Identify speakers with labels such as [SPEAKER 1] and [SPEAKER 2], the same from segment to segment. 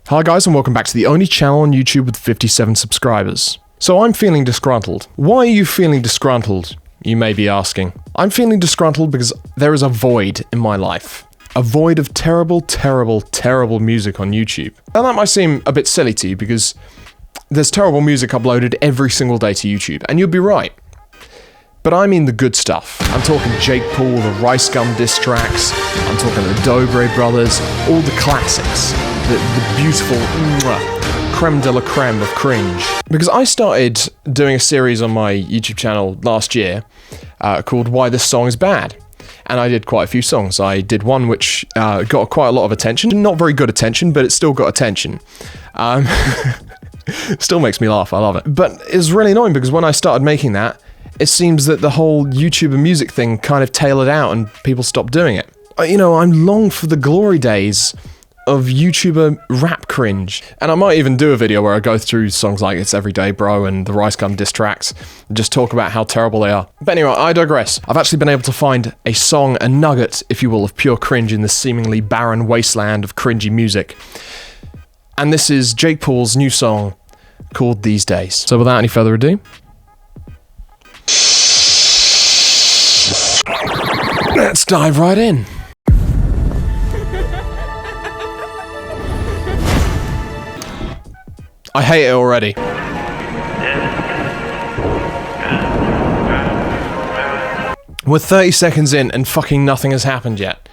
[SPEAKER 1] Hi guys and welcome back to the only channel on YouTube with 57 subscribers. So I'm feeling disgruntled. Why are you feeling disgruntled, you may be asking? I'm feeling disgruntled because there is a void in my life. A void of terrible, terrible, terrible music on YouTube. Now that might seem a bit silly to you because there's terrible music uploaded every single day to YouTube, and you'd be right. But I mean the good stuff. I'm talking Jake Paul, the Rice Gum diss tracks, I'm talking the Dobre Brothers, all the classics. The beautiful creme de la creme of cringe. Because I started doing a series on my YouTube channel last year called Why This Song Is Bad. And I did quite a few songs. I did one which got quite a lot of attention. Not very good attention, but it still got attention. Still makes me laugh, I love it. But it's really annoying because when I started making that, it seems that the whole YouTuber music thing kind of tailored out and people stopped doing it. You know, I'm long for the glory days of YouTuber rap cringe. And I might even do a video where I go through songs like It's Everyday Bro and the Rice Gum diss tracks and just talk about how terrible they are. But anyway, I digress. I've actually been able to find a song, a nugget, if you will, of pure cringe in this seemingly barren wasteland of cringy music. And this is Jake Paul's new song called These Days. So without any further ado, let's dive right in. I hate it already. We're 30 seconds in and fucking nothing has happened yet.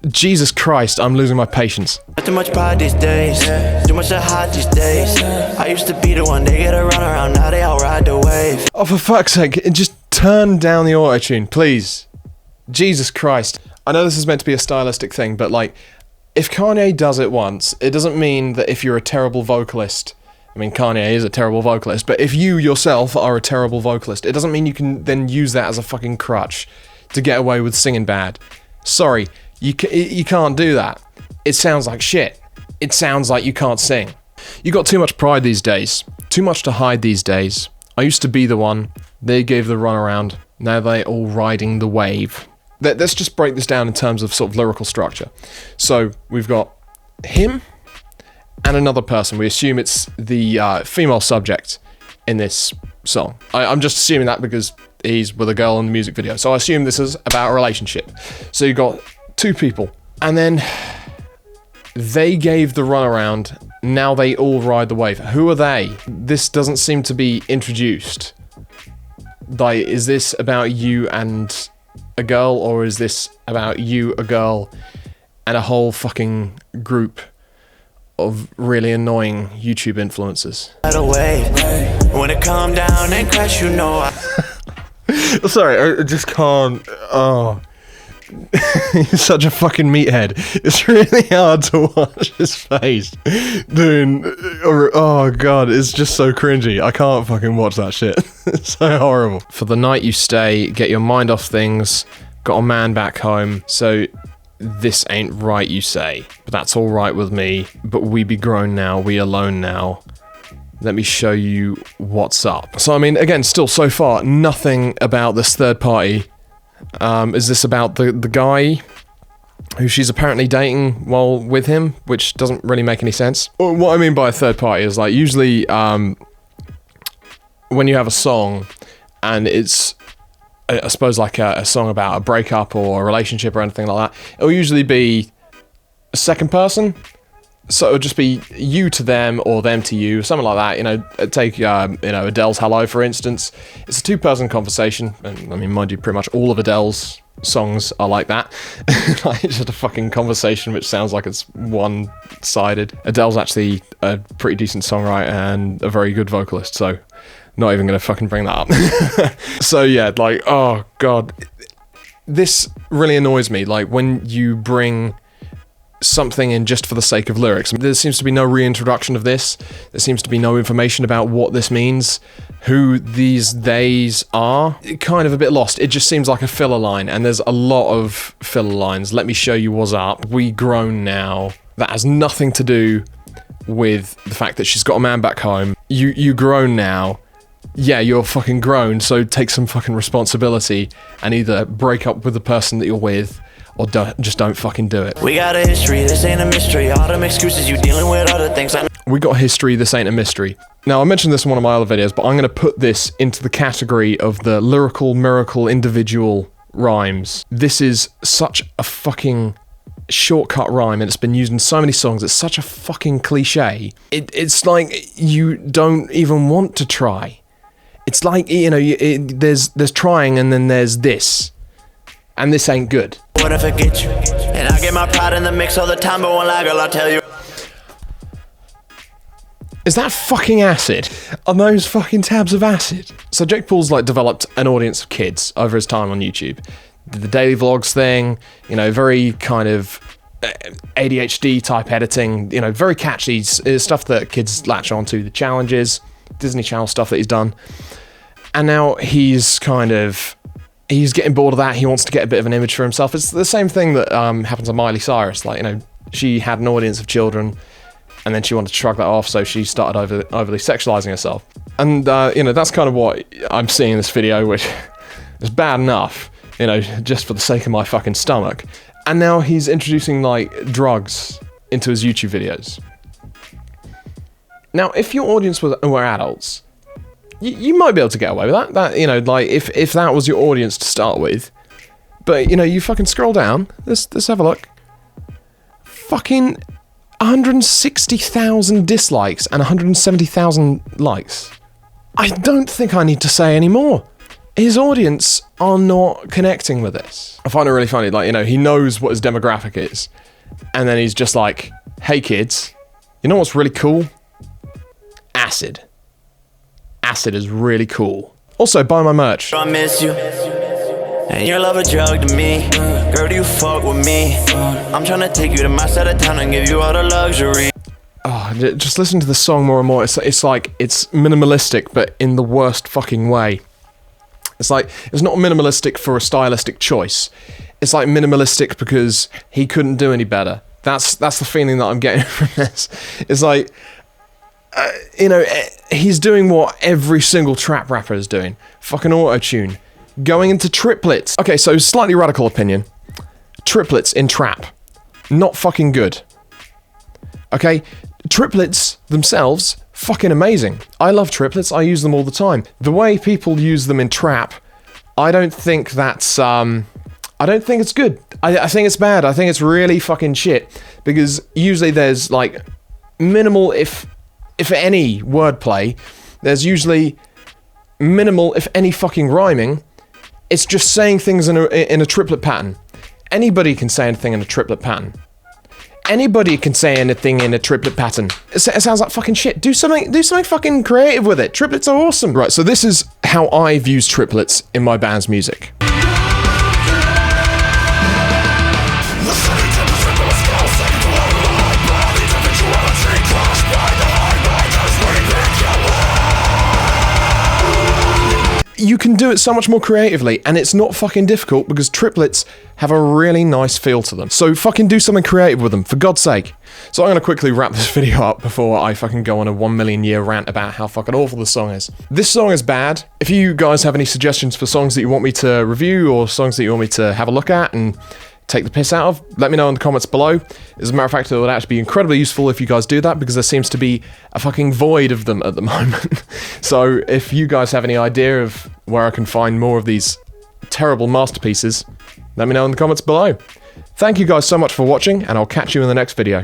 [SPEAKER 1] Jesus Christ, I'm losing my patience.
[SPEAKER 2] Too much pride these days, too much to hide these days. I used to be the one they get a run around, now they all ride the wave.
[SPEAKER 1] Oh, for fuck's sake, just turn down the auto-tune, please. Jesus Christ. I know this is meant to be a stylistic thing, but like, if Kanye does it once, it doesn't mean that if you're a terrible vocalist, I mean, Kanye is a terrible vocalist, but if you yourself are a terrible vocalist, it doesn't mean you can then use that as a fucking crutch to get away with singing bad. Sorry, you can't do that. It sounds like shit. It sounds like you can't sing. You got too much pride these days. Too much to hide these days. I used to be the one. They gave the runaround. Now they all riding the wave. Let's just break this down in terms of sort of lyrical structure. So we've got him and another person. We assume it's the female subject in this song. I'm just assuming that because he's with a girl in the music video. So I assume this is about a relationship. So you got two people. And then they gave the runaround. Now they all ride the wave. Who are they? This doesn't seem to be introduced. Like, is this about you and a girl? Or is this about you, a girl, and a whole fucking group of really annoying YouTube influencers? When it calm down and crash, you know Sorry, I just can't. Oh. He's such a fucking meathead. It's really hard to watch his face. Dude, oh god, it's just so cringy. I can't fucking watch that shit. It's so horrible. For the night you stay, get your mind off things, got a man back home, so this ain't right, you say. But that's alright with me. But we be grown now, we alone now. Let me show you what's up. So I mean, again, still so far, nothing about this third party. Is this about the guy who she's apparently dating while with him, which doesn't really make any sense? What I mean by a third party is like usually when you have a song and it's I suppose like a song about a breakup or a relationship or anything like that, it'll usually be a second person. So it'll just be you to them or them to you, something like that. You know, take Adele's Hello, for instance. It's a two-person conversation, and I mean, mind you, pretty much all of Adele's songs are like that. Like, it's just a fucking conversation which sounds like it's one-sided. Adele's actually a pretty decent songwriter and a very good vocalist, so not even gonna fucking bring that up. So yeah, like, oh god, this really annoys me. Like when you bring something in just for the sake of lyrics. There seems to be no reintroduction of this. There seems to be no information about what this means, who these theys are. Kind of a bit lost. It just seems like a filler line, and there's a lot of filler lines. Let me show you what's up. We grown now. That has nothing to do with the fact that she's got a man back home. You grown now. Yeah, you're fucking grown, so take some fucking responsibility and either break up with the person that you're with or just don't fucking do it.
[SPEAKER 2] We got a history, this ain't a mystery. All them excuses, you dealing with other things.
[SPEAKER 1] We got history, this ain't a mystery. Now, I mentioned this in one of my other videos, but I'm going to put this into the category of the lyrical miracle individual rhymes. This is such a fucking shortcut rhyme, and it's been used in so many songs. It's such a fucking cliche. It's like you don't even want to try. It's like, you know, there's trying, and then there's this, and this ain't good.
[SPEAKER 2] What if I get you? And I get my pride in the mix all the time, but one lie, girl, I'll tell you.
[SPEAKER 1] Is that fucking acid? Are those fucking tabs of acid? So Jake Paul's like developed an audience of kids over his time on YouTube. Did the daily vlogs thing, you know, very kind of ADHD type editing, you know, very catchy stuff that kids latch onto, the challenges, Disney Channel stuff that he's done. And now he's getting bored of that. He wants to get a bit of an image for himself. It's the same thing that happens to Miley Cyrus. Like, you know, she had an audience of children, and then she wanted to shrug that off, so she started overly sexualizing herself. And, you know, that's kind of what I'm seeing in this video, which is bad enough, you know, just for the sake of my fucking stomach. And now he's introducing, like, drugs into his YouTube videos. Now, if your audience were adults, you might be able to get away with that. That, you know, like, if that was your audience to start with. But, you know, you fucking scroll down. Let's have a look. Fucking 160,000 dislikes and 170,000 likes. I don't think I need to say any more. His audience are not connecting with this. I find it really funny, like, you know, he knows what his demographic is, and then he's just like, hey kids, you know what's really cool? Acid. Acid is really cool. Also, buy my merch.
[SPEAKER 2] I miss you, and your love a drug to me. Girl, do you fuck with me? I'm trying to take you to my side of town and give you all the luxury.
[SPEAKER 1] Oh, just listen to the song more and more. It's like, it's minimalistic, but in the worst fucking way. It's like, it's not minimalistic for a stylistic choice. It's like minimalistic because he couldn't do any better. That's the feeling that I'm getting from this. It's like, you know, he's doing what every single trap rapper is doing. Fucking auto-tune. Going into triplets. Okay, so slightly radical opinion. Triplets in trap. Not fucking good. Okay? Triplets themselves, fucking amazing. I love triplets, I use them all the time. The way people use them in trap, I don't think that's, I don't think it's good. I think it's bad. I think it's really fucking shit. Because usually there's, like, minimal, if any, wordplay. There's usually minimal, if any, fucking rhyming. It's just saying things in a triplet pattern. Anybody can say anything in a triplet pattern. Anybody can say anything in a triplet pattern. It sounds like fucking shit. Do something fucking creative with it. Triplets are awesome. Right, so this is how I've used triplets in my band's music. You can do it so much more creatively, and it's not fucking difficult because triplets have a really nice feel to them. So fucking do something creative with them, for God's sake. So I'm gonna quickly wrap this video up before I fucking go on a 1,000,000 year rant about how fucking awful the song is. This song is bad. If you guys have any suggestions for songs that you want me to review or songs that you want me to have a look at and take the piss out of, let me know in the comments below. As a matter of fact, it would actually be incredibly useful if you guys do that, because there seems to be a fucking void of them at the moment. So if you guys have any idea of where I can find more of these terrible masterpieces, let me know in the comments below. Thank you guys so much for watching, and I'll catch you in the next video.